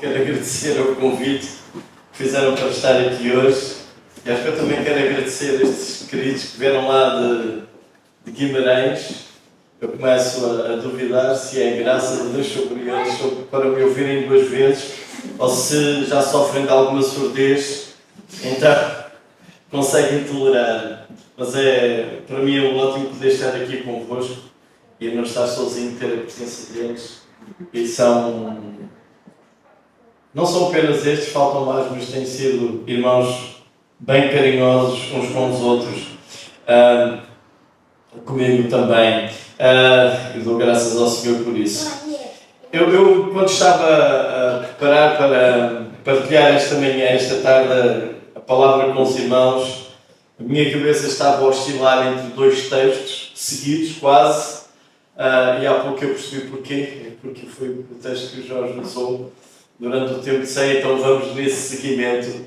quero agradecer o convite que fizeram para estar aqui hoje. E acho que eu também quero agradecer a estes queridos que vieram lá de Guimarães. Eu começo a duvidar se é graças a Deus sobre eles para me ouvirem duas vezes ou se já sofrem de alguma surdez, então conseguem tolerar. Mas para mim é um ótimo poder estar aqui convosco e não estar sozinho, ter a presença deles. E não são apenas estes, faltam mais, mas têm sido irmãos bem carinhosos uns com os outros. Comigo também. E dou graças ao Senhor por isso. Eu quando estava a preparar para partilhar esta manhã, esta tarde, a palavra com os irmãos, a minha cabeça estava a oscilar entre dois textos seguidos, quase, e há pouco eu percebi porquê, porque foi o texto que o Jorge usou durante o tempo de ceia, então vamos nesse seguimento.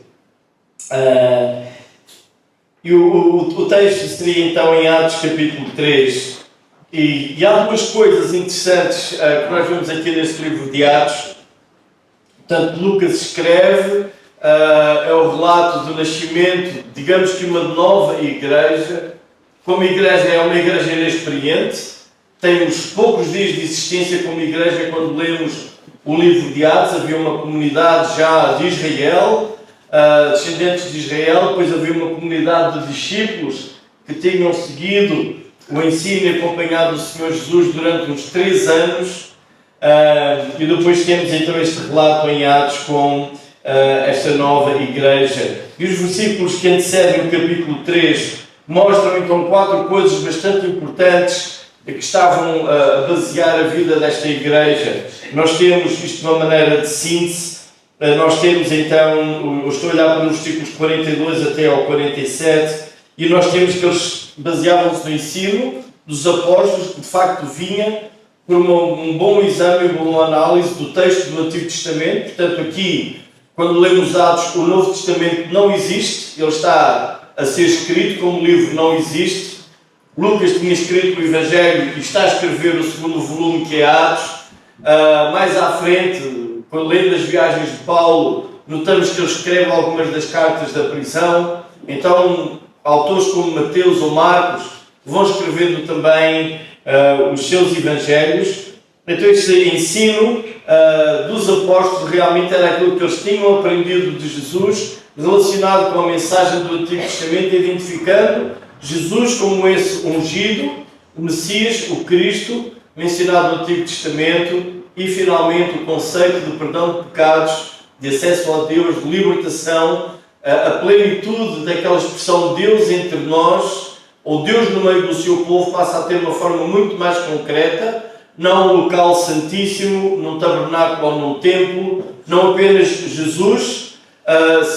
E o texto seria então em Atos capítulo 3, e há duas coisas interessantes que nós vemos aqui neste livro de Atos. Portanto, Lucas escreve, é o relato do nascimento, digamos que uma nova igreja. Como igreja é uma igreja inexperiente, tem uns poucos dias de existência como igreja. Quando lemos o livro de Atos, havia uma comunidade já de Israel, descendentes de Israel, depois havia uma comunidade de discípulos que tinham seguido o ensino e acompanhado o Senhor Jesus durante uns 3 anos, e depois temos então este relato em Atos com esta nova igreja. E os versículos que antecedem o capítulo 3 mostram então 4 coisas bastante importantes que estavam a basear a vida desta igreja. Nós temos isto de uma maneira de síntese. Nós temos então, eu estou a olhar para os versículos 42 até ao 47, e nós temos que eles baseavam-se no ensino dos apóstolos, que de facto vinha por um bom exame e uma boa análise do texto do Antigo Testamento. Portanto, aqui, quando lemos Atos, o Novo Testamento não existe, ele está a ser escrito, como o livro não existe. Lucas tinha escrito o Evangelho e está a escrever o segundo volume, que é Atos. Mais à frente, quando lemos as viagens de Paulo, notamos que ele escreve algumas das cartas da prisão. Então, autores como Mateus ou Marcos vão escrevendo também os seus evangelhos. Então, este ensino dos apóstolos realmente era aquilo que eles tinham aprendido de Jesus, relacionado com a mensagem do Antigo Testamento, identificando Jesus como esse ungido, o Messias, o Cristo, mencionado no Antigo Testamento, e finalmente o conceito de perdão de pecados, de acesso a Deus, de libertação, a plenitude daquela expressão Deus entre nós, ou Deus no meio do seu povo, passa a ter uma forma muito mais concreta, não um local santíssimo, num tabernáculo ou num templo, não apenas Jesus,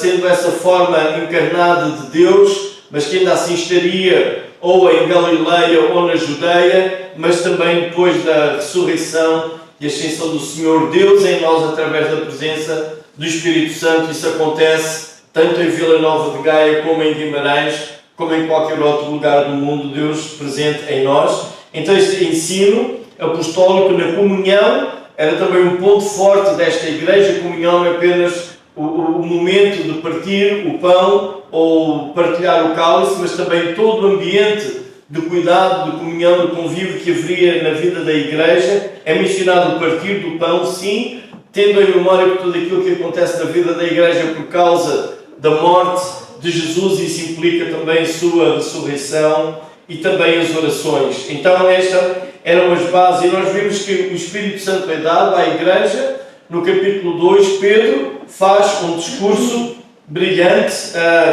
sendo essa forma encarnada de Deus, mas que ainda assim estaria ou em Galileia ou na Judeia, mas também depois da ressurreição e ascensão do Senhor, Deus em nós através da presença do Espírito Santo. Isso acontece tanto em Vila Nova de Gaia como em Guimarães, como em qualquer outro lugar do mundo, Deus presente em nós. Então este ensino apostólico na comunhão era também um ponto forte desta igreja. A comunhão não é apenas o momento de partir o pão ou partilhar o cálice, mas também todo o ambiente de cuidado, de comunhão, de convívio que haveria na vida da igreja. É mencionado o partir do pão, sim, tendo em memória que tudo aquilo que acontece na vida da igreja por causa da morte de Jesus, isso implica também a sua ressurreição e também as orações. Então estas eram as bases, e nós vimos que o Espírito Santo é dado à igreja. No capítulo 2, Pedro faz um discurso brilhante,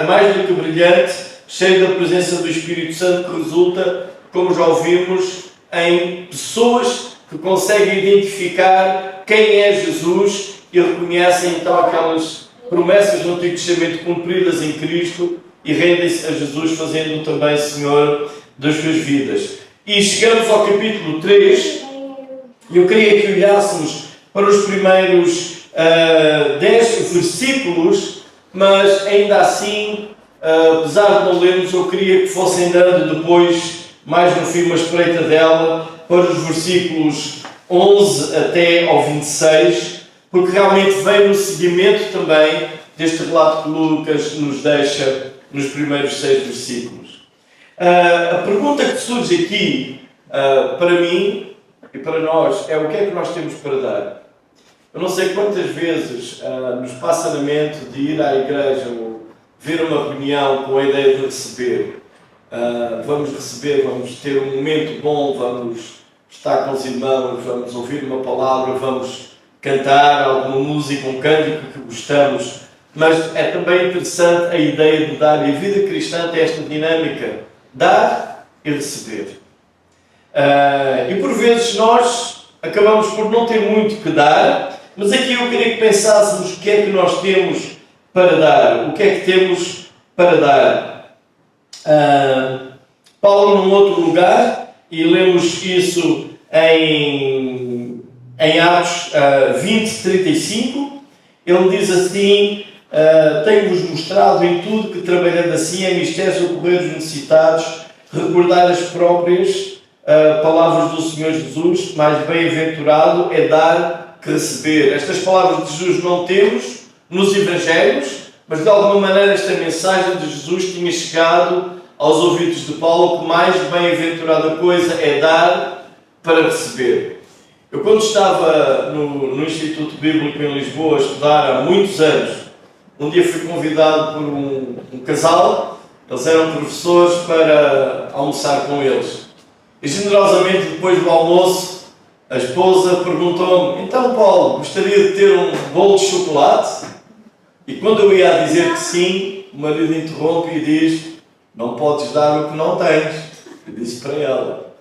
mais do que brilhante, cheio da presença do Espírito Santo, que resulta, como já ouvimos, em pessoas que conseguem identificar quem é Jesus e reconhecem então aquelas promessas do Antigo Testamento cumpridas em Cristo e rendem-se a Jesus, fazendo também Senhor das suas vidas. E chegamos ao capítulo 3, e eu queria que olhássemos para os primeiros 10 versículos, mas ainda assim, apesar de não lermos, eu queria que fossem dando depois, mais no fim, uma espreita dela, para os versículos 11 até ao 26, porque realmente vem no seguimento também deste relato que Lucas nos deixa nos primeiros 6 versículos. A pergunta que surge aqui, para mim e para nós, é o que é que nós temos para dar? Eu não sei quantas vezes nos passa na mente de ir à igreja ou ver uma reunião com a ideia de receber. Vamos receber, vamos ter um momento bom, vamos estar com os irmãos, vamos ouvir uma palavra, vamos cantar alguma música, um cântico que gostamos. Mas é também interessante a ideia de dar, e a vida cristã tem esta dinâmica, dar e receber. E por vezes nós acabamos por não ter muito que dar, mas aqui eu queria que pensássemos o que é que nós temos para dar, o que é que temos para dar. Paulo, num outro lugar, e lemos isso em Atos 20:35, ele diz assim: tenho-vos mostrado em tudo que, trabalhando assim, é mister socorrer os necessitados, recordar as próprias palavras do Senhor Jesus, mais bem-aventurado é dar que receber. Estas palavras de Jesus não temos nos Evangelhos, mas de alguma maneira esta mensagem de Jesus tinha chegado aos ouvidos de Paulo, que mais bem-aventurada coisa é dar para receber. Eu, quando estava no Instituto Bíblico em Lisboa a estudar há muitos anos, um dia fui convidado por um casal, eles eram professores, para almoçar com eles. E generosamente, depois do almoço, a esposa perguntou-me: então, Paulo, gostaria de ter um bolo de chocolate? E quando eu ia a dizer que sim, o marido interrompe e diz: não podes dar o que não tens. Eu disse para ela: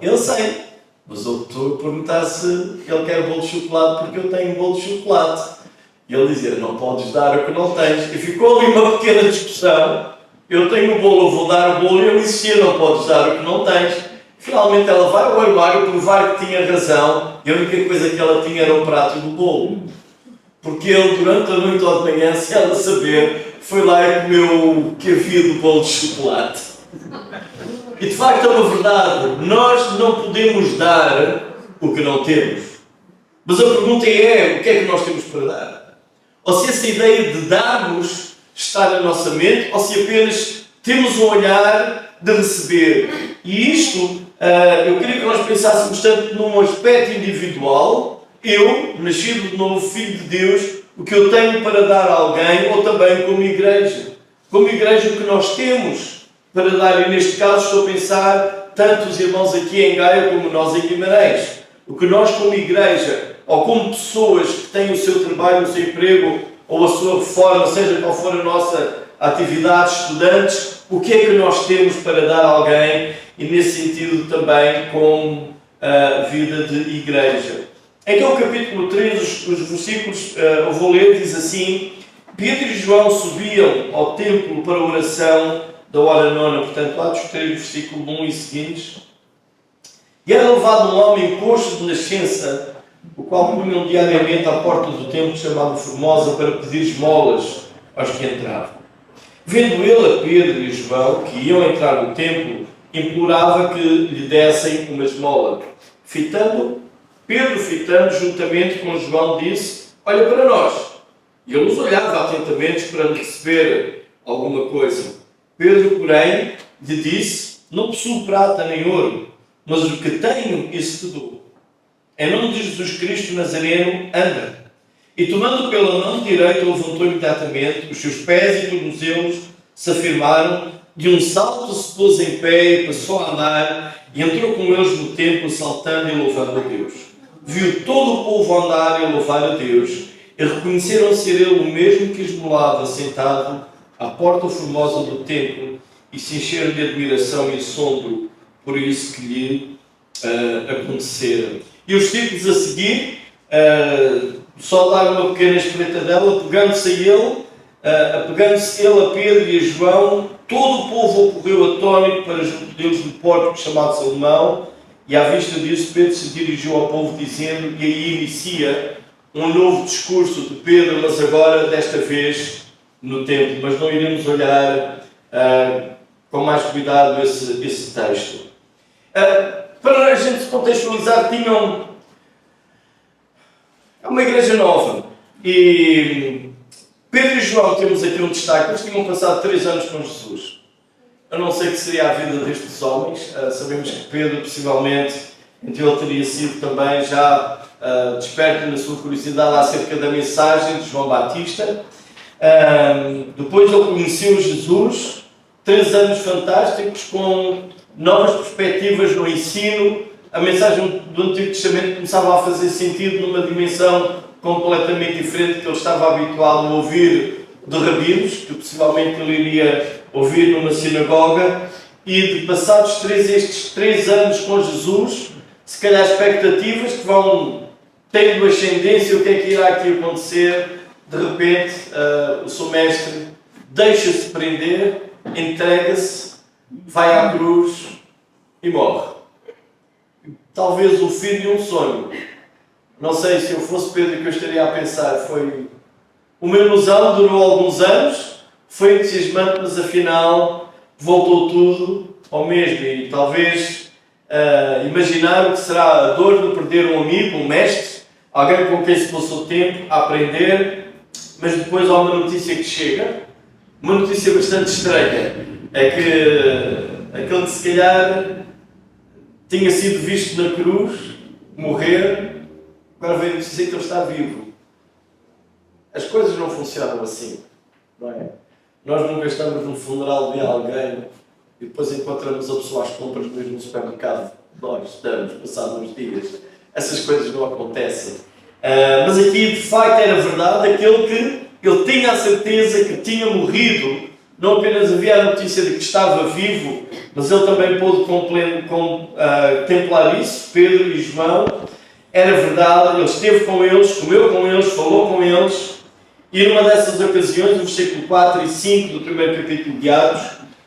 eu sei, mas eu estou a perguntar se ele quer bolo de chocolate porque eu tenho um bolo de chocolate. E ele dizia: não podes dar o que não tens. E ficou ali uma pequena discussão. Eu tenho o bolo, eu vou dar o bolo, e ele dizia: não podes dar o que não tens. Finalmente ela vai ao armário provar que tinha razão, e a única coisa que ela tinha era o prato do bolo. Porque ele, durante a noite ou de manhã, sem ela saber, foi lá e comeu o que havia do bolo de chocolate. E de facto é uma verdade, nós não podemos dar o que não temos. Mas a pergunta é, o que é que nós temos para dar? Ou se essa ideia de darmos está na nossa mente, ou se apenas temos um olhar de receber. E isto, eu queria que nós pensássemos tanto num aspecto individual, eu, nascido de novo, filho de Deus, o que eu tenho para dar a alguém, ou também como igreja. Como igreja, o que nós temos para dar, e neste caso estou a pensar tanto os irmãos aqui em Gaia como nós em Guimarães. O que nós como igreja, ou como pessoas que têm o seu trabalho, o seu emprego, ou a sua reforma, seja qual for a nossa atividade, estudantes, o que é que nós temos para dar a alguém, e nesse sentido também com a vida de igreja. Então, o capítulo 3, os versículos, eu vou ler, diz assim: Pedro e João subiam ao templo para a oração da hora nona, portanto, Atos 3, versículo 1 e seguintes. E era levado um homem coxo de nascença, o qual punham diariamente à porta do templo chamado Formosa para pedir esmolas aos que entravam. Vendo ele a Pedro e João, que iam entrar no templo, implorava que lhe dessem uma esmola. Pedro, fitando juntamente com João, disse: olha para nós. E ele os olhava atentamente, esperando receber alguma coisa. Pedro, porém, lhe disse: não possuo prata nem ouro, mas o que tenho, isso te dou. Em nome de Jesus Cristo Nazareno, anda. E tomando pela mão direita, levantou imediatamente, os seus pés e tornozelos se afirmaram, de um salto se pôs em pé e passou a andar, e entrou com eles no templo, saltando e louvando a Deus. Viu todo o povo andar e louvar a Deus, e reconheceram ser ele o mesmo que esmolava, sentado à porta formosa do templo, e se encheram de admiração e assombro por isso que lhe acontecera. E os títulos a seguir, só dar uma pequena espreitadela, apegando-se ele a Pedro e a João, todo o povo ocorreu atónito para junto deles no pórtico chamado Salomão, e à vista disso Pedro se dirigiu ao povo dizendo, e aí inicia um novo discurso de Pedro, mas agora desta vez no templo. Mas não iremos olhar com mais cuidado esse texto. Para a gente se contextualizar, tinham É uma igreja nova. E Pedro e João, temos aqui um destaque. Eles tinham passado 3 anos com Jesus. Eu não sei o que seria a vida destes homens. Sabemos que Pedro, possivelmente, então ele teria sido também já desperto na sua curiosidade acerca da mensagem de João Batista. Depois ele conheceu Jesus. 3 anos fantásticos com novas perspectivas no ensino. A mensagem do Antigo Testamento começava a fazer sentido numa dimensão completamente diferente que ele estava habituado a ouvir de rabinos, que possivelmente ele iria ouvir numa sinagoga, e de passados estes 3 anos com Jesus, se calhar expectativas que vão tendo ascendência, o que é que irá aqui acontecer? De repente, o seu mestre deixa-se prender, entrega-se, vai à cruz e morre. Talvez o fim de um sonho. Não sei se eu fosse Pedro que eu estaria a pensar, foi uma ilusão, durou alguns anos, foi entusiasmante, mas afinal voltou tudo ao mesmo. E talvez imaginar o que será a dor de perder um amigo, um mestre, alguém com quem se passou tempo a aprender, mas depois há uma notícia que chega, uma notícia bastante estranha, é que aquele que se calhar tinha sido visto na cruz, morrer, agora vem dizer que ele está vivo. As coisas não funcionam assim, não é? Nós nunca estamos num funeral de alguém e depois encontramos a pessoa às compras mesmo no supermercado. Nós estamos, passados uns dias. Essas coisas não acontecem. Mas aqui, de facto, era verdade aquele que ele tinha a certeza que tinha morrido. Não apenas havia a notícia de que estava vivo, mas ele também pôde contemplar isso, Pedro e João. Era verdade, ele esteve com eles, comeu com eles, falou com eles, e numa dessas ocasiões, no versículo 4 e 5 do primeiro capítulo de Atos,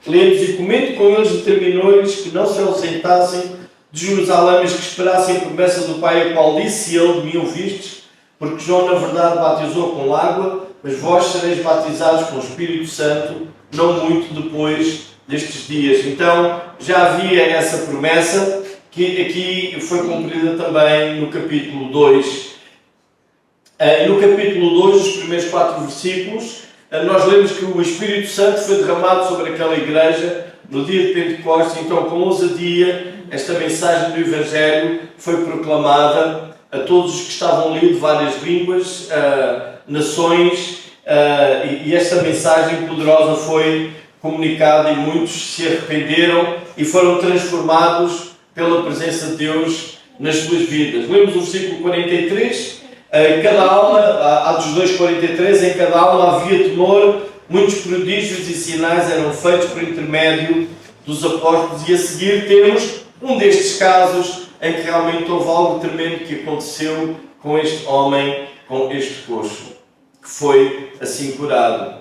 lemos: e comendo com eles, determinou-lhes que não se ausentassem de Jerusalém, mas que esperassem a promessa do Pai, a qual disse ele: de mim ouvistes, porque João na verdade batizou com água, mas vós sereis batizados com o Espírito Santo, não muito depois destes dias. Então já havia essa promessa, que aqui foi cumprida também no capítulo 2. No capítulo 2, os primeiros 4 versículos, nós lemos que o Espírito Santo foi derramado sobre aquela igreja no dia de Pentecostes. Então, com ousadia, esta mensagem do Evangelho foi proclamada a todos os que estavam ali de várias línguas, nações, e esta mensagem poderosa foi comunicada e muitos se arrependeram e foram transformados pela presença de Deus nas suas vidas. Lemos o versículo 43, em cada alma, Atos 2:43, em cada alma havia temor, muitos prodígios e sinais eram feitos por intermédio dos apóstolos, e a seguir temos um destes casos em que realmente houve algo tremendo que aconteceu com este homem, com este coxo, que foi assim curado.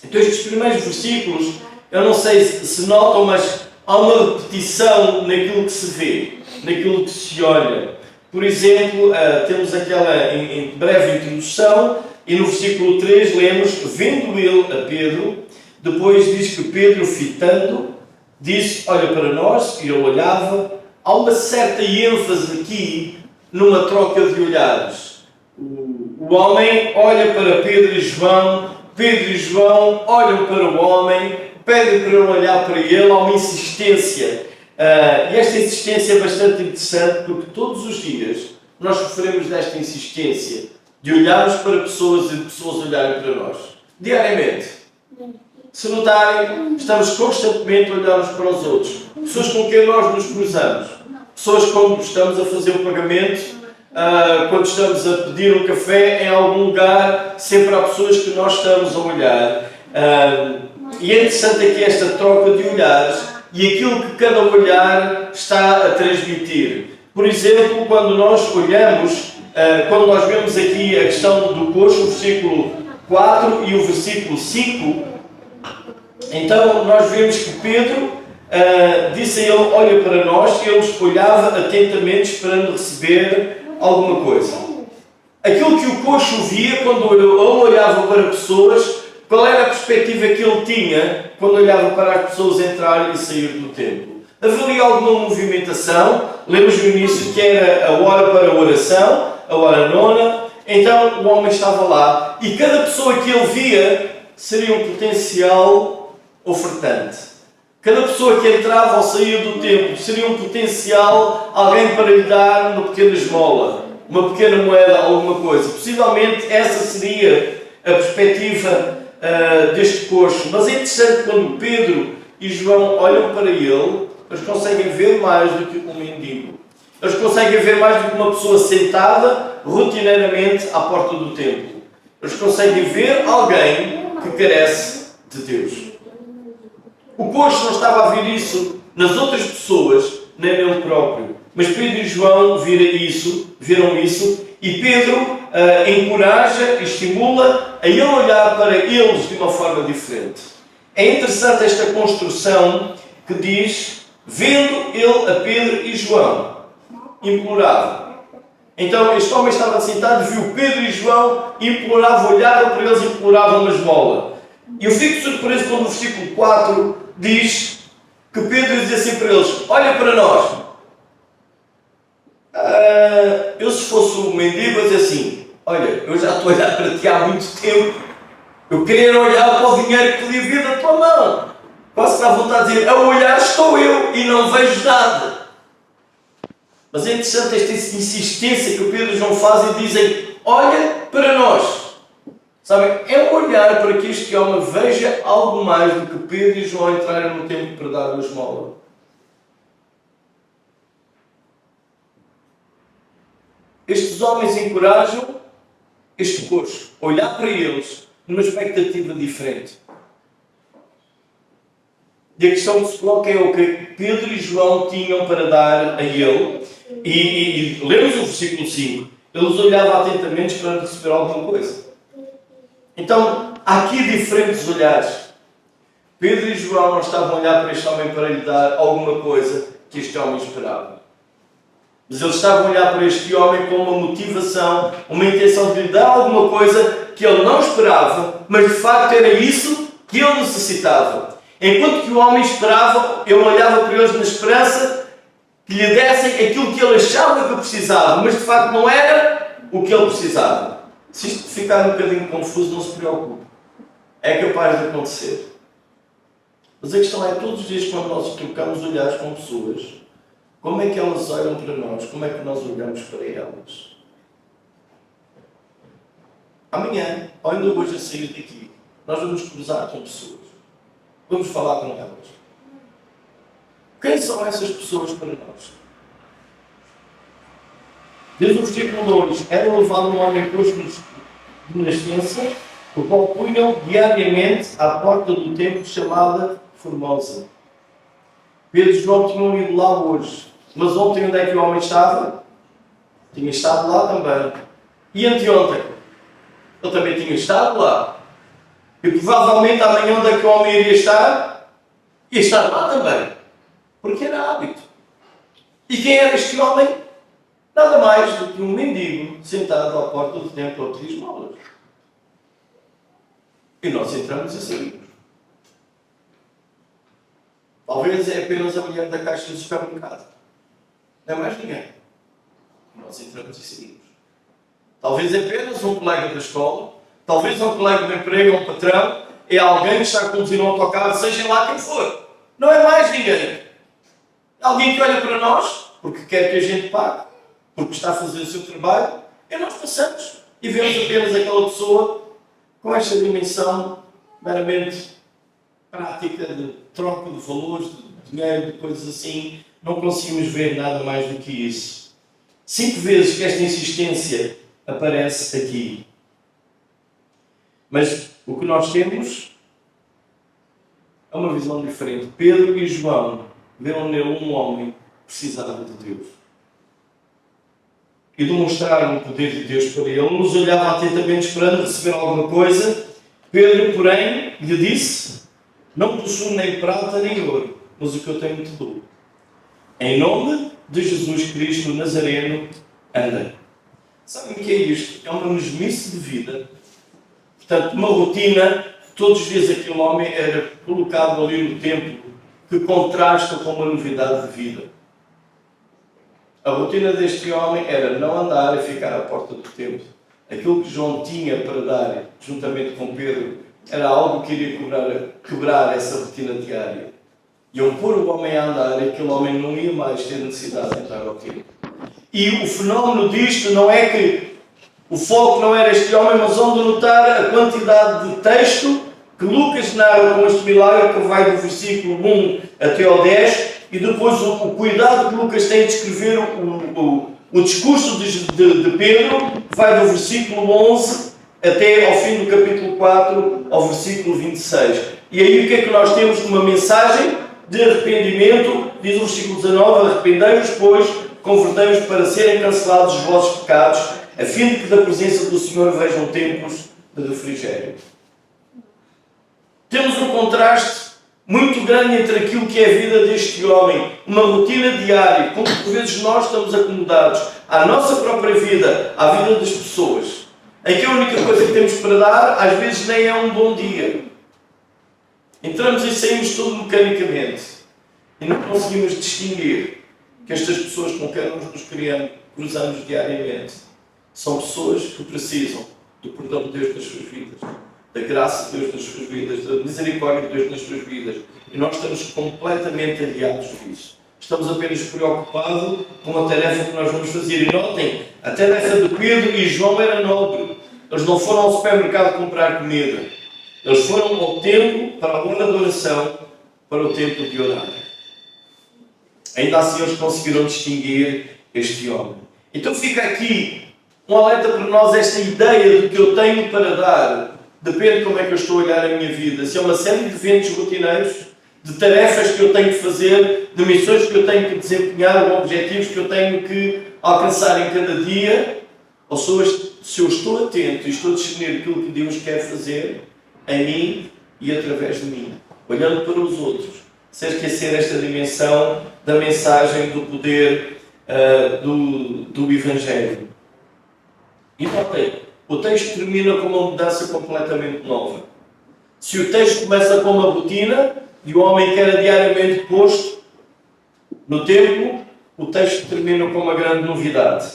Então estes primeiros versículos, eu não sei se notam, mas há uma repetição naquilo que se vê, naquilo que se olha. Por exemplo, temos aquela em breve introdução, e no versículo 3 lemos: vendo ele a Pedro, depois diz que Pedro, fitando, disse: olha para nós, e ele olhava. Há uma certa ênfase aqui numa troca de olhares. O homem olha para Pedro e João olham para o homem, pedem para ele olhar para ele, há uma insistência. E esta insistência é bastante interessante, porque todos os dias nós sofremos desta insistência de olharmos para pessoas e de pessoas olharem para nós. Diariamente. Se notarem, estamos constantemente a olhar uns para os outros. Pessoas com quem nós nos cruzamos. Pessoas quando estamos a fazer o pagamento, quando estamos a pedir um café em algum lugar, sempre há pessoas que nós estamos a olhar. E é interessante aqui esta troca de olhares e aquilo que cada olhar está a transmitir. Por exemplo, quando nós olhamos, quando nós vemos aqui a questão do coxo, o versículo 4 e o versículo 5, então nós vemos que Pedro disse a ele: olha para nós, e ele olhava atentamente esperando receber alguma coisa. Aquilo que o coxo via quando ele olhava para pessoas, qual era a perspectiva que ele tinha quando olhava para as pessoas entrarem e sair do templo? Havia alguma movimentação. Lemos no início que era a hora para a oração, a hora nona, Então o homem estava lá e cada pessoa que ele via seria um potencial ofertante. Cada pessoa que entrava ou saía do templo seria um potencial alguém para lhe dar uma pequena esmola, uma pequena moeda, alguma coisa. Possivelmente essa seria a perspectiva deste coxo. Mas é interessante quando Pedro e João olham para ele, eles conseguem ver mais do que um mendigo. Eles conseguem ver mais do que uma pessoa sentada rotineiramente à porta do templo. Eles conseguem ver alguém que carece de Deus. O coxo não estava a ver isso nas outras pessoas, nem nele próprio. Mas Pedro e João viram isso, e Pedro encoraja e estimula a ele olhar para eles de uma forma diferente. É interessante esta construção que diz, vendo ele a Pedro e João, implorava. Então este homem estava sentado, viu Pedro e João, implorava, olhava para eles e implorava uma esmola. E eu fico surpreso quando o versículo 4 diz que Pedro diz assim para eles, olha para nós. Eu se fosse um mendigo, eu dizia assim, olha, eu já estou a olhar para ti há muito tempo, eu queria olhar para o dinheiro que podia vir da tua mão. Quase que dá vontade de dizer, a olhar estou eu e não vejo nada. Mas é interessante esta insistência que o Pedro e João fazem e dizem, olha para nós. Sabem, é olhar para que este homem veja algo mais do que Pedro e João entrarem no templo para dar a esmola. Estes homens encorajam este coxo a olhar para eles numa expectativa diferente. E a questão que se coloca é o que Pedro e João tinham para dar a ele. E lemos o versículo 5. Eles olhavam atentamente esperando receber alguma coisa. Então, há aqui diferentes olhares. Pedro e João não estavam a olhar para este homem para lhe dar alguma coisa que este homem esperava. Mas eles estavam a olhar para este homem com uma motivação, uma intenção de lhe dar alguma coisa que ele não esperava, mas de facto era isso que ele necessitava. Enquanto que o homem esperava, ele olhava para eles na esperança que lhe dessem aquilo que ele achava que precisava, mas de facto não era o que ele precisava. Se isto ficar um bocadinho confuso, não se preocupe. É capaz de acontecer. Mas a questão é, todos os dias quando nós trocamos olhares com pessoas, como é que elas olham para nós? Como é que nós olhamos para elas? Amanhã, ou ainda hoje a sair daqui, nós vamos cruzar com pessoas. Vamos falar com elas. Quem são essas pessoas para nós? Desde o versículo 2, era levado um homem coxo de nascença, o qual punham diariamente à porta do templo chamada Formosa. Pedro e João tinham ido lá hoje. Mas ontem onde é que o homem estava? Tinha estado lá também. E anteontem? Ele também tinha estado lá. E provavelmente amanhã onde é que o homem iria estar? Ia estar lá também. Porque era hábito. E quem era este homem? Nada mais do que um mendigo sentado à porta do templo a pedir esmolas. E nós entramos e saímos. Talvez é apenas a mulher da caixa do supermercado. Não é mais ninguém. Nós entramos e saímos. Talvez é apenas um colega da escola, talvez um colega de emprego, um patrão, é alguém que está a conduzir um autocarro, seja lá quem for. Não é mais ninguém. Alguém que olha para nós, porque quer que a gente pague, porque está a fazer o seu trabalho, e nós passamos e vemos apenas aquela pessoa com esta dimensão meramente prática de troca de valores, de dinheiro, de coisas assim. Não conseguimos ver nada mais do que isso. 5 vezes que esta insistência aparece aqui. Mas o que nós temos é uma visão diferente. Pedro e João viram nele um homem que precisava de Deus. E demonstraram o poder de Deus para ele. Nos olhava atentamente esperando receber alguma coisa. Pedro, porém, lhe disse, não possuo nem prata nem ouro, mas o que eu tenho te dou. Em nome de Jesus Cristo Nazareno, anda. Sabem o que é isto? É uma mesmice de vida. Portanto, uma rotina. Todos os dias aquele homem era colocado ali no templo, que contrasta com uma novidade de vida. A rotina deste homem era não andar e ficar à porta do templo. aquilo que João tinha para dar, juntamente com Pedro, era algo que iria quebrar essa rotina diária. Iam pôr o homem a andar e aquele homem não ia mais ter necessidade de entrar ao templo. E o fenómeno disto não é que o foco não era este homem, mas onde notar a quantidade de texto que Lucas narra com este milagre, que vai do versículo 1 até ao 10, e depois o cuidado que Lucas tem de escrever o discurso de Pedro, vai do versículo 11 até ao fim do capítulo 4, ao versículo 26. E aí o que é que nós temos? Uma mensagem de arrependimento, diz o versículo 19, arrependei-vos, pois, convertei-vos para serem cancelados os vossos pecados, a fim de que da presença do Senhor vejam tempos de refrigério. Temos um contraste muito grande entre aquilo que é a vida deste homem, uma rotina diária, como por vezes nós estamos acomodados à nossa própria vida, à vida das pessoas, em que a única coisa que temos para dar, às vezes nem é um bom dia. Entramos e saímos tudo mecanicamente e não conseguimos distinguir que estas pessoas com quem nós nos cruzamos diariamente são pessoas que precisam do perdão de Deus nas suas vidas, da graça de Deus nas suas vidas, da misericórdia de Deus nas suas vidas. E nós estamos completamente aliados disso. Estamos apenas preocupados com a tarefa que nós vamos fazer. E notem, a tarefa de Pedro e João era nobre. Eles não foram ao supermercado comprar comida. Eles foram ao templo para a hora de oração, para o tempo de orar. Ainda assim eles conseguiram distinguir este homem. Então fica aqui um alerta para nós, esta ideia de que eu tenho para dar. Depende de como é que eu estou a olhar a minha vida. Se é uma série de eventos rotineiros, de tarefas que eu tenho que fazer, de missões que eu tenho que desempenhar, ou objetivos que eu tenho que alcançar em cada dia, ou se eu estou atento e estou a discernir aquilo que Deus quer fazer em mim e através de mim, olhando para os outros, sem esquecer esta dimensão da mensagem do poder do Evangelho. E notem, o texto termina com uma mudança completamente nova. Se o texto começa com uma rotina e o homem que era diariamente posto no templo, o texto termina com uma grande novidade.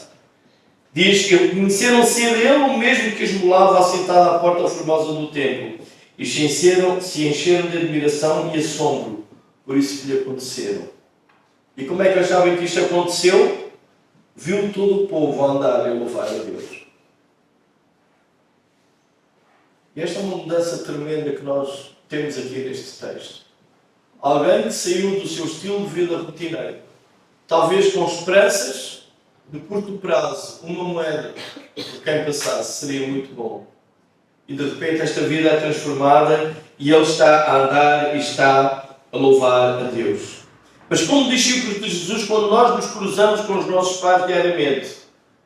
Diz que conheceram ser ele o mesmo que esmolava assentado à porta formosa do templo e se encheram de admiração e assombro por isso que lhe aconteceram. E como é que eles sabem que isto aconteceu? Viu todo o povo andar e louvar a Deus. E esta é uma mudança tremenda que nós temos aqui neste texto. Alguém que saiu do seu estilo de vida rotineiro, talvez com esperanças de curto prazo, uma moeda por quem passasse seria muito bom. E de repente esta vida é transformada e ele está a andar e está a louvar a Deus. Mas como discípulos de Jesus, quando nós nos cruzamos com os nossos pais diariamente,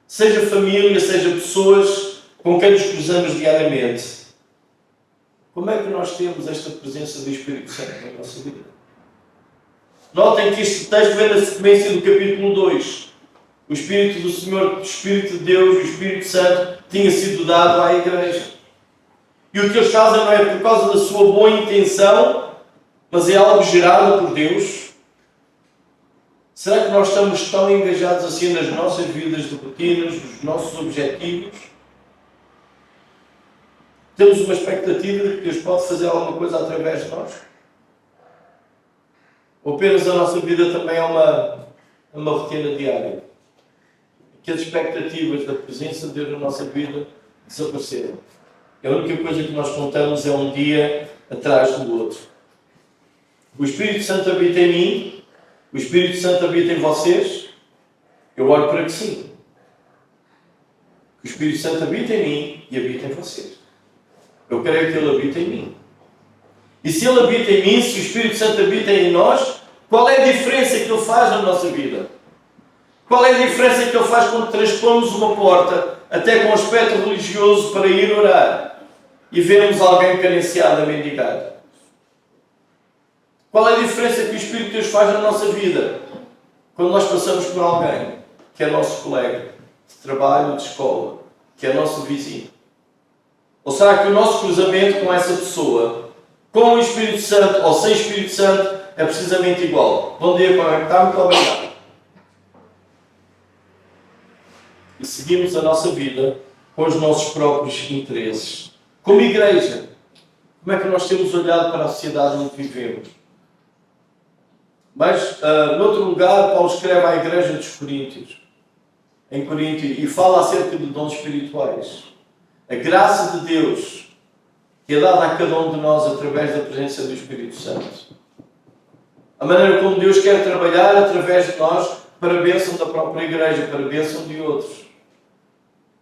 seja família, seja pessoas com quem nos cruzamos diariamente, como é que nós temos esta presença do Espírito Santo na nossa vida? Notem que este texto vem na sequência do capítulo 2. O Espírito do Senhor, o Espírito de Deus, o Espírito Santo tinha sido dado à Igreja. E o que eles fazem não é por causa da sua boa intenção, mas é algo gerado por Deus. Será que nós estamos tão engajados assim nas nossas vidas de rotinas, nos nossos objetivos? Temos uma expectativa de que Deus pode fazer alguma coisa através de nós? Ou apenas a nossa vida também é uma rotina diária? Que as expectativas da presença de Deus na nossa vida desapareceram. A única coisa que nós contamos é um dia atrás do outro. O Espírito Santo habita em mim, o Espírito Santo habita em vocês. Eu oro para que sim. O Espírito Santo habita em mim e habita em vocês. Eu creio que Ele habita em mim. E se Ele habita em mim, se o Espírito Santo habita em nós, qual é a diferença que Ele faz na nossa vida? Qual é a diferença que Ele faz quando transpomos uma porta, até com aspecto religioso, para ir orar e vermos alguém carenciado a mendigar? Qual é a diferença que o Espírito de Deus faz na nossa vida quando nós passamos por alguém que é nosso colega de trabalho, de escola, que é nosso vizinho? Ou será que o nosso cruzamento com essa pessoa, com o Espírito Santo ou sem Espírito Santo, é precisamente igual? Bom dia, como é que está? Muito obrigado. E seguimos a nossa vida com os nossos próprios interesses. Como igreja, como é que nós temos olhado para a sociedade onde vivemos? Mas, noutro lugar, Paulo escreve à igreja dos Coríntios, em Coríntio, e fala acerca de dons espirituais. A graça de Deus que é dada a cada um de nós através da presença do Espírito Santo. A maneira como Deus quer trabalhar através de nós para a bênção da própria igreja, para a bênção de outros.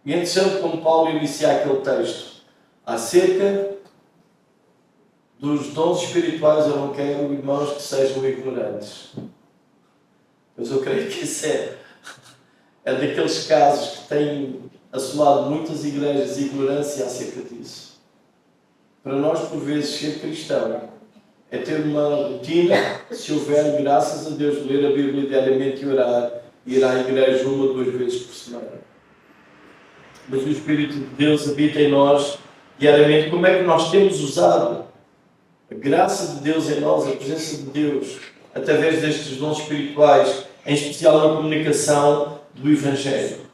E é interessante como Paulo inicia aquele texto acerca dos dons espirituais. Eu não quero, irmãos, que sejam ignorantes. Mas eu creio que isso é daqueles casos que têm assolado muitas igrejas, ignorância acerca disso. Para nós, por vezes, ser cristão é ter uma rotina, se houver, graças a Deus, ler a Bíblia diariamente e orar, e ir à igreja 1 ou 2 vezes por semana. Mas o Espírito de Deus habita em nós diariamente. Como é que nós temos usado a graça de Deus em nós, a presença de Deus, através destes dons espirituais, em especial na comunicação do Evangelho?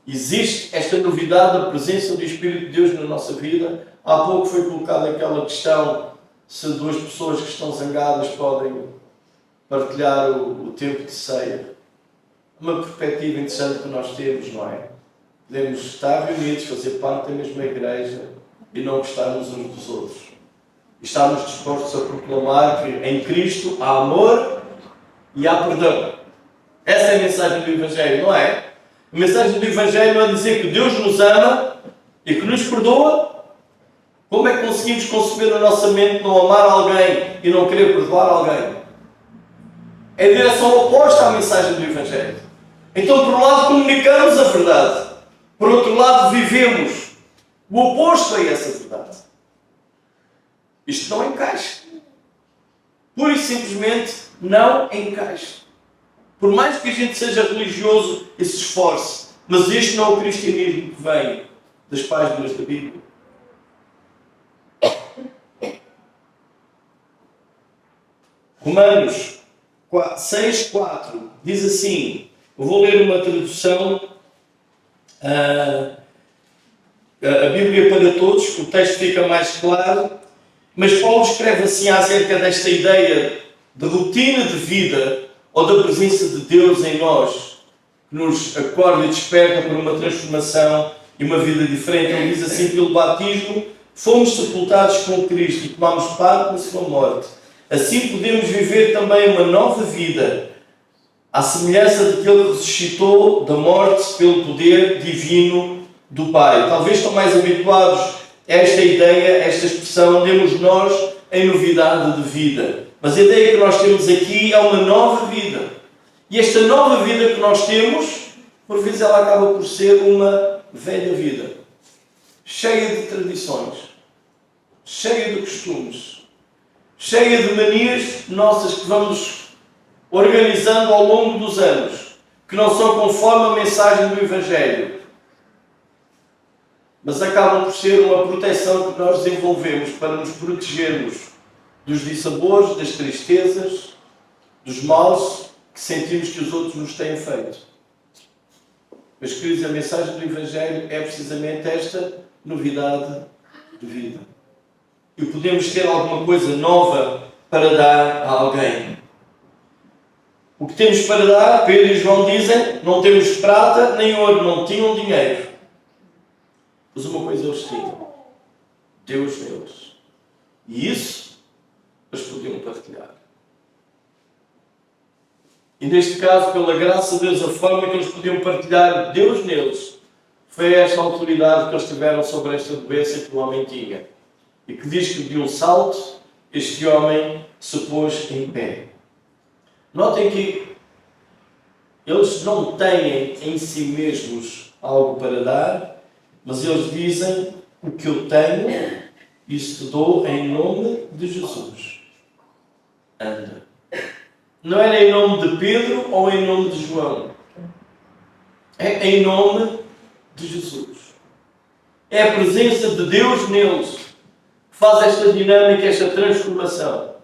Existe esta novidade da presença do Espírito de Deus na nossa vida. Há pouco foi colocada aquela questão se 2 pessoas que estão zangadas podem partilhar o tempo de ceia. Uma perspectiva interessante que nós temos, não é? Podemos estar reunidos, fazer parte da mesma igreja e não gostarmos uns dos outros. E estarmos dispostos a proclamar que em Cristo há amor e há perdão. Essa é a mensagem do Evangelho, não é? A mensagem do Evangelho não é dizer que Deus nos ama e que nos perdoa. Como é que conseguimos conceber na nossa mente não amar alguém e não querer perdoar alguém? É a direção oposta à mensagem do Evangelho. Então, por um lado, comunicamos a verdade. Por outro lado, vivemos o oposto a essa verdade. Isto não encaixa. Pura e simplesmente não encaixa. Por mais que a gente seja religioso e se esforce, mas isto não é o cristianismo que vem das páginas da Bíblia. Romanos 6,4 diz assim, eu vou ler uma tradução, a Bíblia para todos, o texto fica mais claro, mas Paulo escreve assim acerca desta ideia de rotina de vida, ou da presença de Deus em nós, que nos acorda e desperta para uma transformação e uma vida diferente. Ele diz assim, pelo batismo, fomos sepultados com Cristo e tomamos parte na sua morte. Assim podemos viver também uma nova vida, à semelhança de que Ele ressuscitou da morte pelo poder divino do Pai. Talvez estão mais habituados a esta ideia, a esta expressão, demos nós em novidade de vida. Mas a ideia que nós temos aqui é uma nova vida. E esta nova vida que nós temos, por vezes ela acaba por ser uma velha vida. Cheia de tradições. Cheia de costumes. Cheia de manias nossas que vamos organizando ao longo dos anos. Que não são conforme a mensagem do Evangelho. Mas acabam por ser uma proteção que nós desenvolvemos para nos protegermos dos dissabores, das tristezas, dos males que sentimos que os outros nos têm feito. Mas, queridos, a mensagem do Evangelho é precisamente esta novidade de vida. E podemos ter alguma coisa nova para dar a alguém. O que temos para dar, Pedro e João dizem, não temos prata nem ouro, não tinham dinheiro. Mas uma coisa eles tinham, Deus neles. E isso eles podiam partilhar. E neste caso, pela graça de Deus, a forma que eles podiam partilhar Deus neles foi esta autoridade que eles tiveram sobre esta doença que o homem tinha. E que diz que de um salto, este homem se pôs em pé. Notem que eles não têm em si mesmos algo para dar, mas eles dizem, o que eu tenho, isso te dou em nome de Jesus. Anda. Não era em nome de Pedro ou em nome de João. É em nome de Jesus. É a presença de Deus neles que faz esta dinâmica, esta transformação.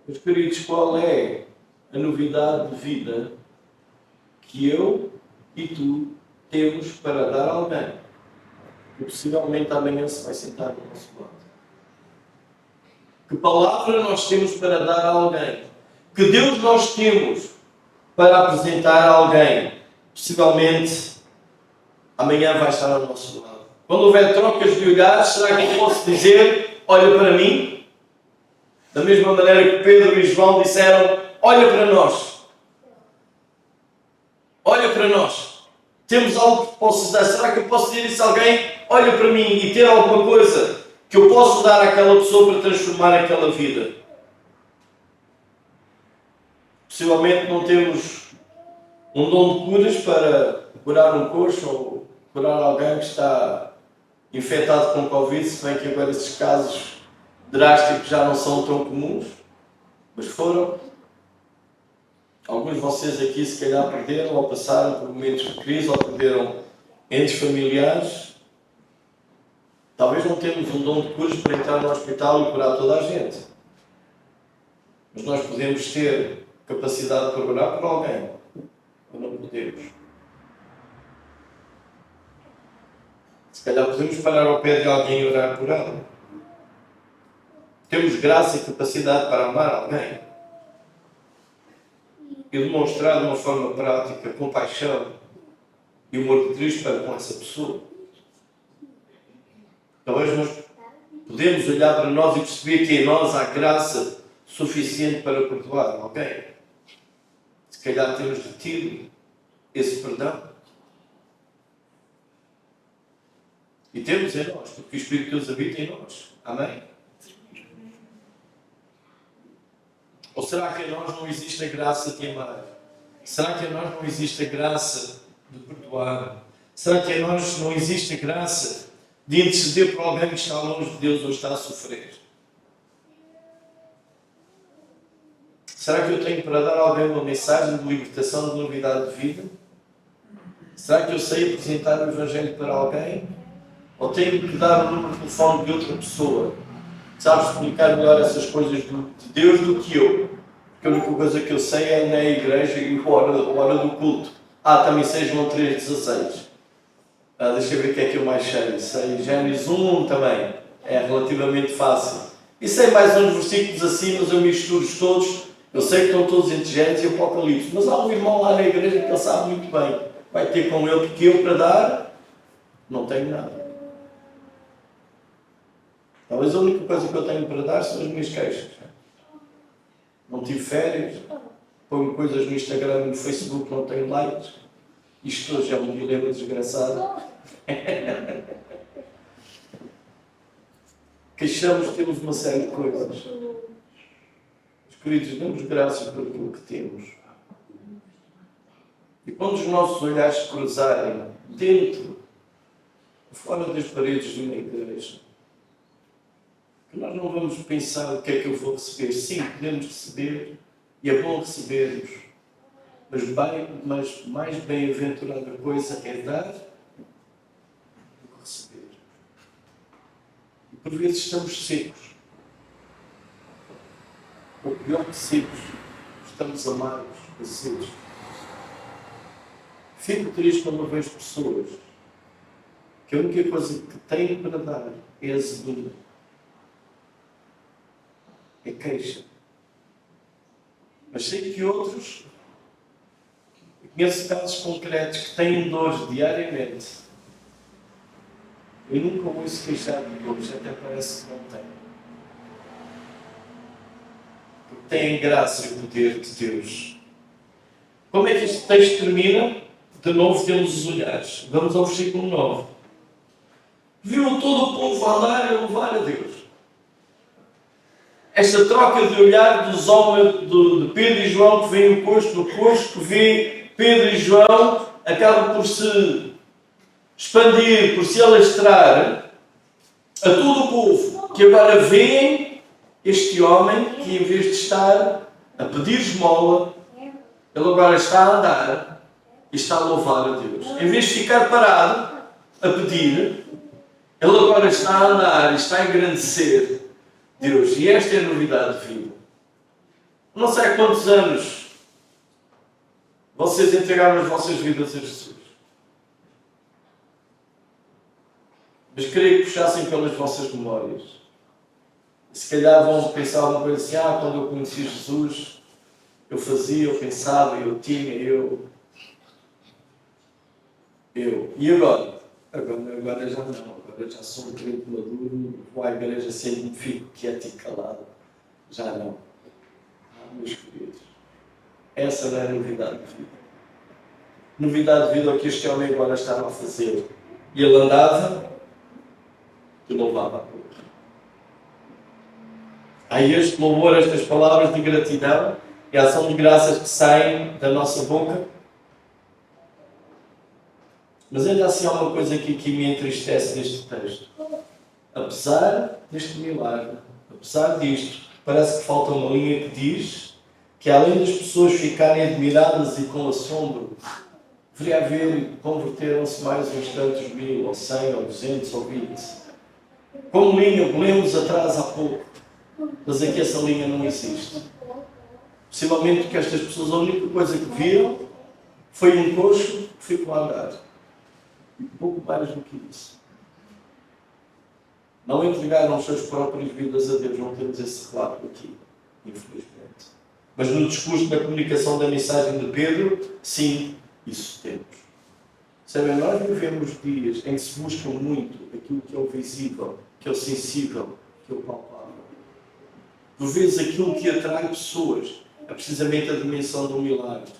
Meus queridos, qual é a novidade de vida que eu e tu temos para dar a alguém que possivelmente amanhã se vai sentar no nosso lado? Que palavra nós temos para dar a alguém? Que Deus nós temos para apresentar a alguém? Possivelmente amanhã vai estar ao nosso lado. Quando houver trocas de olhares, será que eu posso dizer, olha para mim? Da mesma maneira que Pedro e João disseram, olha para nós. Olha para nós. Temos algo que posso dar. Será que eu posso dizer isso a alguém? Olha para mim e ter alguma coisa que eu posso dar àquela pessoa para transformar aquela vida? Possivelmente não temos um dom de curas para curar um coxo ou curar alguém que está infectado com Covid, se bem que agora esses casos drásticos já não são tão comuns, mas foram. Alguns de vocês aqui se calhar perderam ou passaram por momentos de crise ou perderam entes familiares. Talvez não temos um dom de curas para entrar no hospital e curar toda a gente. Mas nós podemos ter capacidade para orar por alguém. Ou não podemos. Se calhar podemos parar ao pé de alguém e orar por ela. Temos graça e capacidade para amar alguém. E demonstrar de uma forma prática compaixão e amor de Cristo para com essa pessoa. Talvez nós podemos olhar para nós e perceber que em nós há graça suficiente para perdoar alguém. Se calhar temos retido esse perdão. E temos em nós, porque o Espírito de Deus habita em nós. Amém? Ou será que em nós não existe a graça de amar? Será que em nós não existe a graça de perdoar? Será que em nós não existe a graça de interceder por alguém que está longe de Deus ou está a sofrer? Será que eu tenho para dar a alguém uma mensagem de libertação, de novidade de vida? Será que eu sei apresentar o Evangelho para alguém? Ou tenho que dar o número de telefone de outra pessoa? Sabes explicar melhor essas coisas de Deus do que eu? Porque a única coisa que eu sei é na igreja e a hora do culto. Também sei João 3,16. Deixa eu ver o que é que eu mais sei. Sei Gênesis 1 também. É relativamente fácil. E sei mais uns versículos assim, mas eu misturo-os todos. Eu sei que estão todos entre Gênesis e Apocalipse. Mas há um irmão lá na igreja que ele sabe muito bem. Vai ter com ele, porque eu para dar não tenho nada. Talvez a única coisa que eu tenho para dar são as minhas queixas. Não tive férias, ponho coisas no Instagram e no Facebook, não tenho likes. Isto hoje é um dilema desgraçado. Queixamos, temos uma série de coisas. Os queridos, damos graças por aquilo que temos. E quando os nossos olhares se cruzarem dentro, fora das paredes de uma igreja, nós não vamos pensar o que é que eu vou receber. Sim, podemos receber, e é bom recebermos. Mas mais bem-aventurada coisa é dar do que receber. E por vezes estamos secos. Ou pior que secos, estamos amargos e secos. Fico triste quando vejo pessoas que a única coisa que têm para dar é azedume. É queixa. Mas sei que outros, conheço casos concretos que têm dores diariamente. Eu nunca ouço queixar de dores, até parece que não têm. Porque têm graça e o poder de Deus. Como é que este texto termina? De novo temos os olhares. Vamos ao versículo 9. Viu todo o povo andar e louvar a Deus. Esta troca de olhar dos homens de Pedro e João, que vem o coxo, do coxo, que vê Pedro e João, acaba por se expandir, por se alastrar a todo o povo, que agora vêem este homem que, em vez de estar a pedir esmola, ele agora está a andar e está a louvar a Deus. Em vez de ficar parado a pedir, ele agora está a andar e está a engrandecer Deus. E esta é a novidade de vida. Não sei há quantos anos vocês entregaram as vossas vidas a Jesus. Mas queria que puxassem pelas vossas memórias. Se calhar vão pensar alguma coisa assim, quando eu conheci Jesus, eu fazia, eu pensava, eu tinha, eu. E agora? Agora já não. Agora já sou um crente maduro, vou à igreja sempre me fico quieto e calado. Já não. Meus queridos, essa não é novidade de vida. Novidade de vida é o que este homem agora estava a fazer. E ele andava e louvava a Deus. Há este louvor, estas palavras de gratidão e a ação de graças que saem da nossa boca. Mas ainda assim há uma coisa que me entristece neste texto. Apesar deste milagre, apesar disto, parece que falta uma linha que diz que além das pessoas ficarem admiradas e com assombro, deveria haver e converteram-se mais uns tantos mil, ou 100, ou 200, ou 20. Como linha, lemos atrás há pouco, mas aqui essa linha não existe. Possivelmente porque estas pessoas a única coisa que viram foi um coxo que ficou a andar. E pouco mais do que isso. Não entregaram as suas próprias vidas a Deus. Não temos esse relato aqui, infelizmente. Mas no discurso da comunicação da mensagem de Pedro, sim, isso temos. Sabem, nós vivemos dias em que se busca muito aquilo que é o visível, que é o sensível, que é o palpável. Por vezes aquilo que atrai pessoas é precisamente a dimensão do milagre.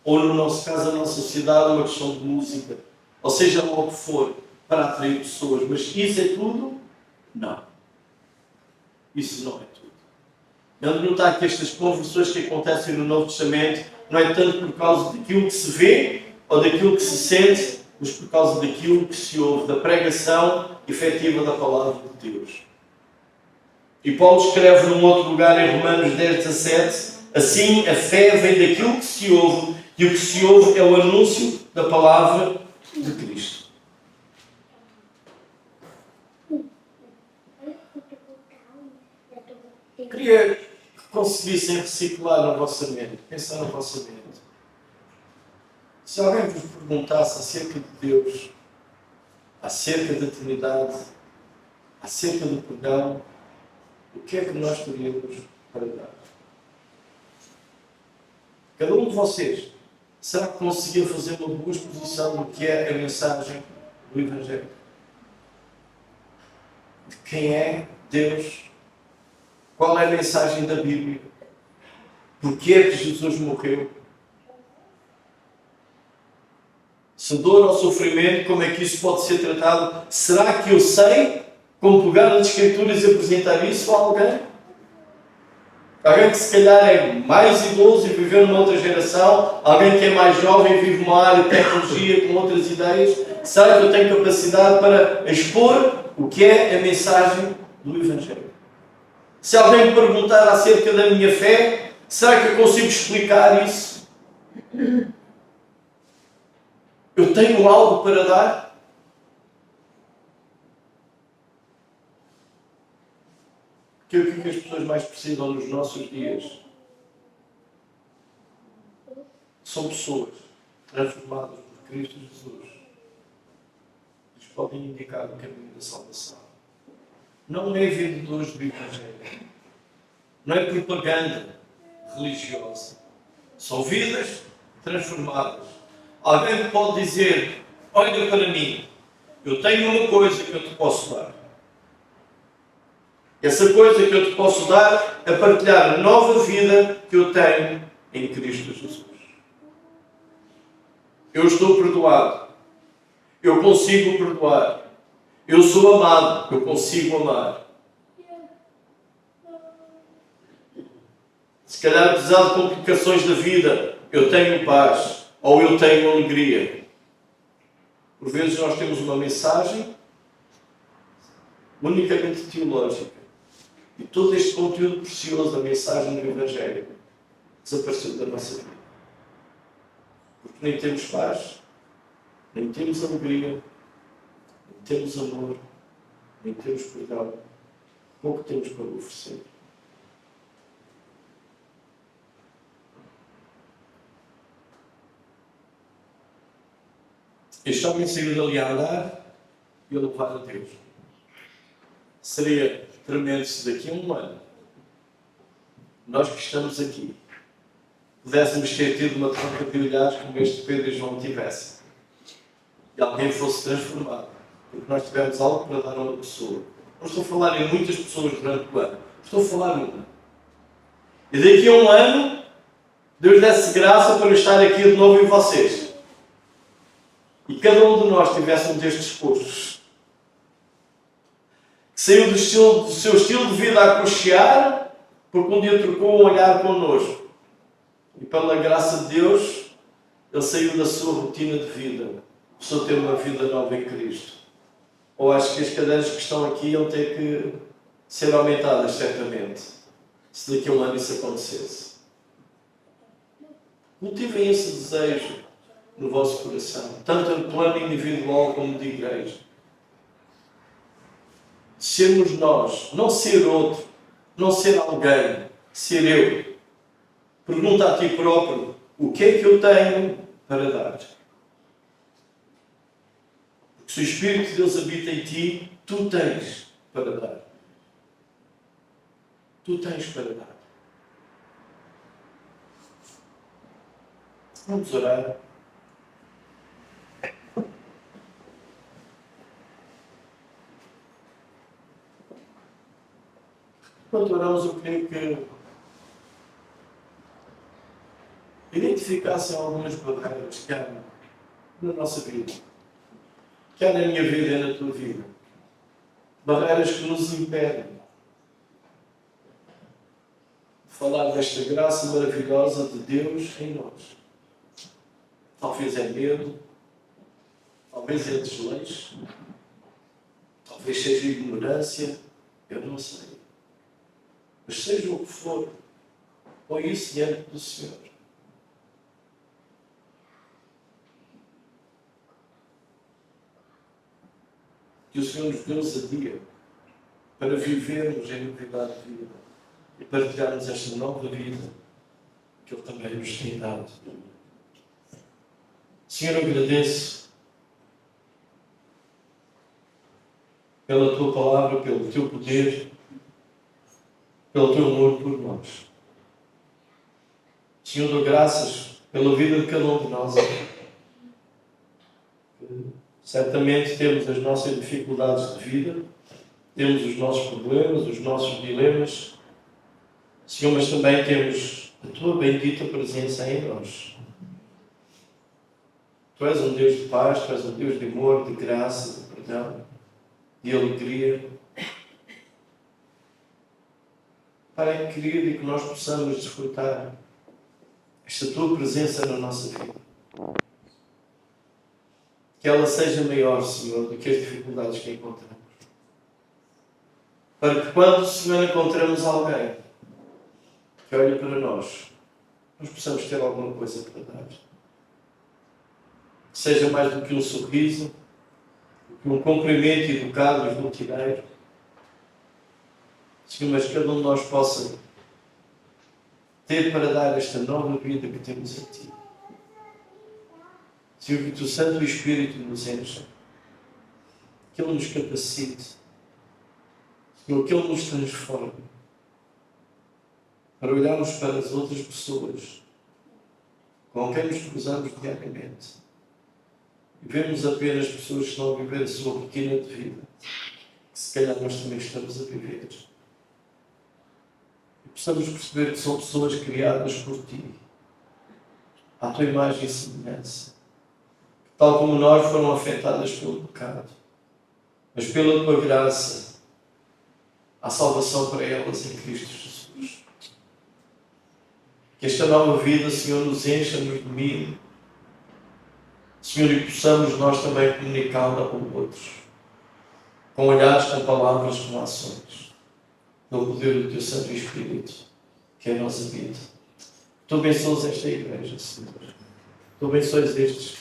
Ou no nosso caso, a nossa sociedade, uma questão de música. Ou seja lá o que for, para atrair pessoas. Mas isso é tudo? Não. Isso não é tudo. Ele notar que estas conversões que acontecem no Novo Testamento não é tanto por causa daquilo que se vê ou daquilo que se sente, mas por causa daquilo que se ouve, da pregação efetiva da palavra de Deus. E Paulo escreve num outro lugar em Romanos 10:17, assim a fé vem daquilo que se ouve, e o que se ouve é o anúncio da palavra de Cristo. Queria que conseguissem reciclar na vossa mente, pensar na vossa mente. Se alguém vos perguntasse acerca de Deus, acerca da eternidade, acerca do perdão, o que é que nós teríamos para dar? Cada um de vocês, será que conseguiu fazer uma boa exposição do que é a mensagem do Evangelho? De quem é Deus? Qual é a mensagem da Bíblia? Porquê é que Jesus morreu? Se dor ou sofrimento, como é que isso pode ser tratado? Será que eu sei como pegar nas Escrituras e apresentar isso a alguém? Alguém que se calhar é mais idoso e viveu numa outra geração, alguém que é mais jovem e vive numa área de tecnologia com outras ideias, será que eu tenho capacidade para expor o que é a mensagem do Evangelho? Se alguém me perguntar acerca da minha fé, será que eu consigo explicar isso? Eu tenho algo para dar? Porque o que as pessoas mais precisam nos nossos dias são pessoas transformadas por Cristo Jesus. Eles podem indicar o caminho da salvação. Não é vendedores do Evangelho. Não é propaganda religiosa. São vidas transformadas. Alguém pode dizer, olha para mim, eu tenho uma coisa que eu te posso dar. Essa coisa que eu te posso dar é partilhar a nova vida que eu tenho em Cristo Jesus. Eu estou perdoado. Eu consigo perdoar. Eu sou amado. Eu consigo amar. Se calhar, apesar de complicações da vida, eu tenho paz. Ou eu tenho alegria. Por vezes nós temos uma mensagem unicamente teológica. E todo este conteúdo precioso da mensagem do Evangelho desapareceu da nossa vida. Porque nem temos paz, nem temos alegria, nem temos amor, nem temos perdão. Pouco temos para oferecer. Este homem saiu dali a andar e a louvar a Deus. Seria tremendo se daqui a um ano, nós que estamos aqui, pudéssemos ter tido uma troca de olhares como este Pedro e João tivessem. E alguém fosse transformado. Porque nós tivemos algo para dar a uma pessoa. Não estou a falar em muitas pessoas durante o ano. Estou a falar uma. E daqui a um ano, Deus desse graça para eu estar aqui de novo em vocês. E cada um de nós tivesse um destes postos. Que saiu do seu estilo de vida a cochear, porque um dia trocou um olhar connosco. E pela graça de Deus, ele saiu da sua rotina de vida. Começou a ter uma vida nova em Cristo. Ou acho que as cadeiras que estão aqui iam ter que ser aumentadas, certamente. Se daqui a um ano isso acontecesse. Cultivem esse desejo no vosso coração. Tanto em plano individual como de igreja. Sermos nós. Não ser outro. Não ser alguém. Ser eu. Pergunta a ti próprio. O que é que eu tenho para dar? Porque se o Espírito de Deus habita em ti, tu tens para dar. Tu tens para dar. Vamos orar. Enquanto oramos, eu queria que identificassem algumas barreiras que há na nossa vida. Que há na minha vida e na tua vida. Barreiras que nos impedem de falar desta graça maravilhosa de Deus em nós. Talvez é medo, talvez é desleixo, talvez seja ignorância, eu não sei. Mas seja o que for, põe isso diante do Senhor. Que o Senhor nos deu ousadia para vivermos em novidade de vida e partilharmos esta nova vida que Ele também nos tem dado. Senhor, eu agradeço pela Tua palavra, pelo Teu poder, pelo Teu amor por nós. Senhor, dou graças pela vida de cada um de nós. Certamente temos as nossas dificuldades de vida, temos os nossos problemas, os nossos dilemas. Senhor, mas também temos a Tua bendita presença em nós. Tu és um Deus de paz, Tu és um Deus de amor, de graça, de perdão, de alegria. Pai querido, e que nós possamos desfrutar esta Tua presença na nossa vida. Que ela seja maior, Senhor, do que as dificuldades que encontramos. Para que quando, Senhor, encontramos alguém que olha para nós possamos ter alguma coisa para dar. Que seja mais do que um sorriso, do que um cumprimento educado e rotineiro. Senhor, mas cada um de nós possa ter para dar esta nova vida que temos em Ti. Senhor, que o Teu Santo Espírito nos encha, que Ele nos capacite, Senhor, que Ele nos transforme, para olharmos para as outras pessoas com quem nos cruzamos diariamente e vemos apenas pessoas que estão a viver a sua rotina de vida, que se calhar nós também estamos a viver. E possamos perceber que são pessoas criadas por Ti, à Tua imagem e semelhança, que, tal como nós, foram afetadas pelo pecado, mas pela Tua graça, há salvação para elas em Cristo Jesus. Que esta nova vida, Senhor, nos encha, nos domine, Senhor, e possamos nós também comunicá-la com outros, com olhares, com palavras, com ações, no poder do Teu Santo Espírito, que é a nossa vida. Tu abençoas esta igreja, Senhor. Tu abençoas estes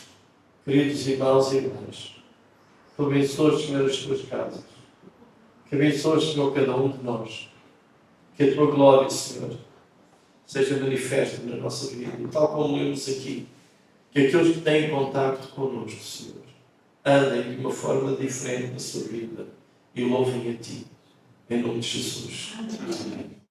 queridos irmãos e irmãs. Tu abençoas, Senhor, as Tuas casas. Que abençoas, Senhor, cada um de nós. Que a Tua glória, Senhor, seja manifesta na nossa vida. E tal como lemos aqui, que aqueles que têm contacto connosco, Senhor, andem de uma forma diferente na sua vida e louvem a Ti. Em nome de Jesus. Amém.